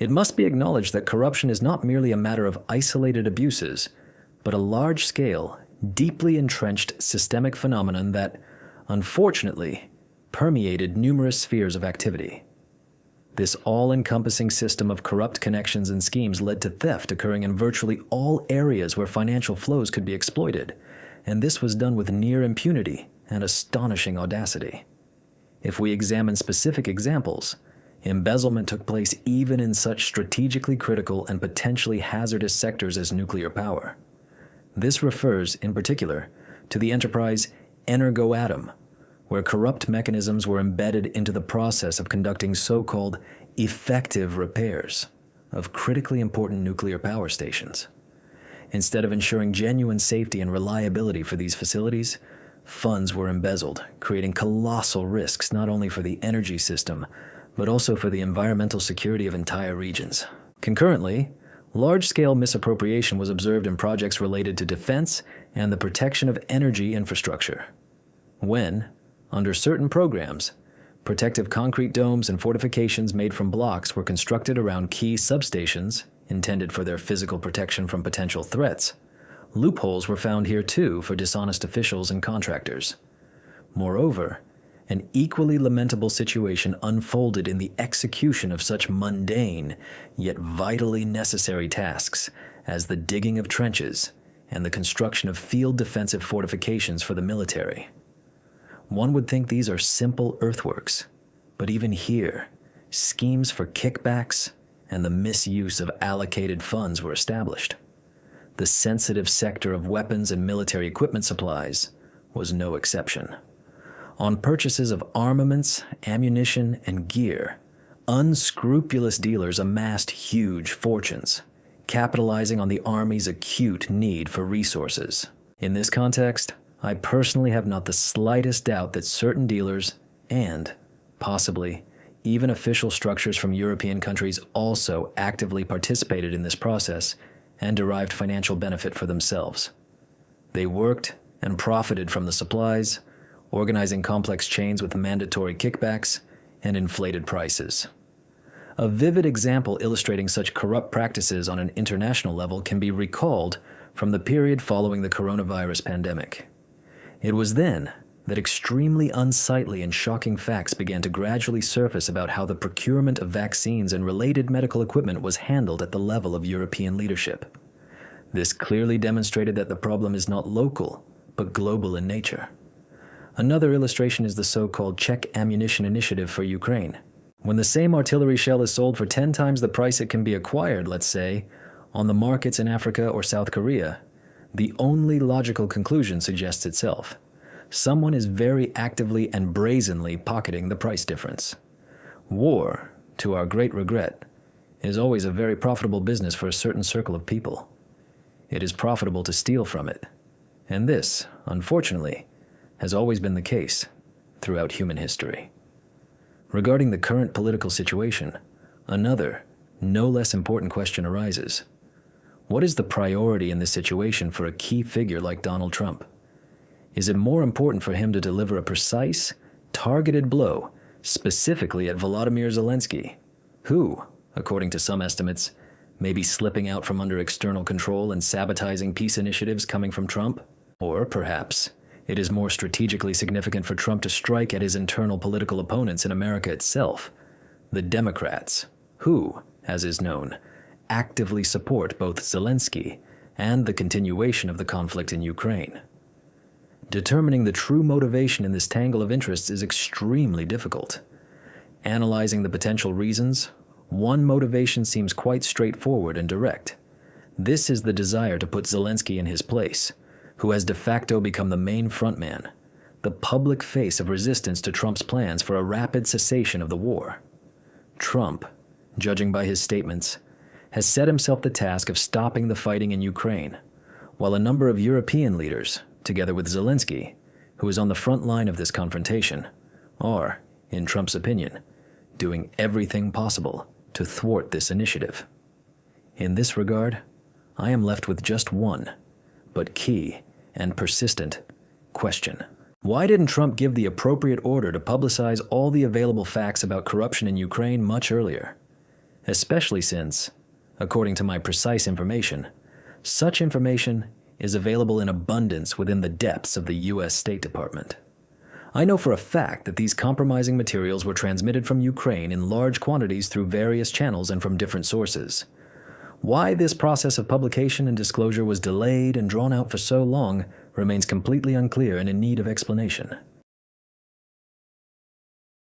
It must be acknowledged that corruption is not merely a matter of isolated abuses, but a large-scale, deeply entrenched systemic phenomenon that, unfortunately, permeated numerous spheres of activity. This all-encompassing system of corrupt connections and schemes led to theft occurring in virtually all areas where financial flows could be exploited, and this was done with near impunity and astonishing audacity. If we examine specific examples, embezzlement took place even in such strategically critical and potentially hazardous sectors as nuclear power. This refers, in particular, to the enterprise Energoatom, where corrupt mechanisms were embedded into the process of conducting so-called effective repairs of critically important nuclear power stations. Instead of ensuring genuine safety and reliability for these facilities, funds were embezzled, creating colossal risks not only for the energy system, but also for the environmental security of entire regions. Concurrently, large-scale misappropriation was observed in projects related to defense and the protection of energy infrastructure. When, under certain programs, protective concrete domes and fortifications made from blocks were constructed around key substations intended for their physical protection from potential threats, loopholes were found here too for dishonest officials and contractors. Moreover, an equally lamentable situation unfolded in the execution of such mundane, yet vitally necessary tasks as the digging of trenches and the construction of field defensive fortifications for the military. One would think these are simple earthworks, but even here, schemes for kickbacks and the misuse of allocated funds were established. The sensitive sector of weapons and military equipment supplies was no exception. On purchases of armaments, ammunition, and gear, unscrupulous dealers amassed huge fortunes, capitalizing on the Army's acute need for resources. In this context, I personally have not the slightest doubt that certain dealers and, possibly, even official structures from European countries also actively participated in this process and derived financial benefit for themselves. They worked and profited from the supplies, organizing complex chains with mandatory kickbacks and inflated prices. A vivid example illustrating such corrupt practices on an international level can be recalled from the period following the coronavirus pandemic. It was then that extremely unsightly and shocking facts began to gradually surface about how the procurement of vaccines and related medical equipment was handled at the level of European leadership. This clearly demonstrated that the problem is not local, but global in nature. Another illustration is the so-called Czech ammunition initiative for Ukraine. When the same artillery shell is sold for 10 times the price it can be acquired, let's say, on the markets in Africa or South Korea, the only logical conclusion suggests itself. Someone is very actively and brazenly pocketing the price difference. War, to our great regret, is always a very profitable business for a certain circle of people. It is profitable to steal from it, and this, unfortunately, has always been the case throughout human history. Regarding the current political situation, another, no less important question arises. What is the priority in this situation for a key figure like Donald Trump? Is it more important for him to deliver a precise, targeted blow specifically at Volodymyr Zelensky, who, according to some estimates, may be slipping out from under external control and sabotaging peace initiatives coming from Trump? Or perhaps it is more strategically significant for Trump to strike at his internal political opponents in America itself, the Democrats, who, as is known, actively support both Zelensky and the continuation of the conflict in Ukraine. Determining the true motivation in this tangle of interests is extremely difficult. Analyzing the potential reasons, one motivation seems quite straightforward and direct. This is the desire to put Zelensky in his place, who has de facto become the main frontman, the public face of resistance to Trump's plans for a rapid cessation of the war. Trump, judging by his statements, has set himself the task of stopping the fighting in Ukraine, while a number of European leaders, together with Zelensky, who is on the front line of this confrontation, are, in Trump's opinion, doing everything possible to thwart this initiative. In this regard, I am left with just one, but key and persistent, question. Why didn't Trump give the appropriate order to publicize all the available facts about corruption in Ukraine much earlier? especially since, according to my precise information, such information is available in abundance within the depths of the U.S. State Department. I know for a fact that these compromising materials were transmitted from Ukraine in large quantities through various channels and from different sources. Why this process of publication and disclosure was delayed and drawn out for so long remains completely unclear and in need of explanation.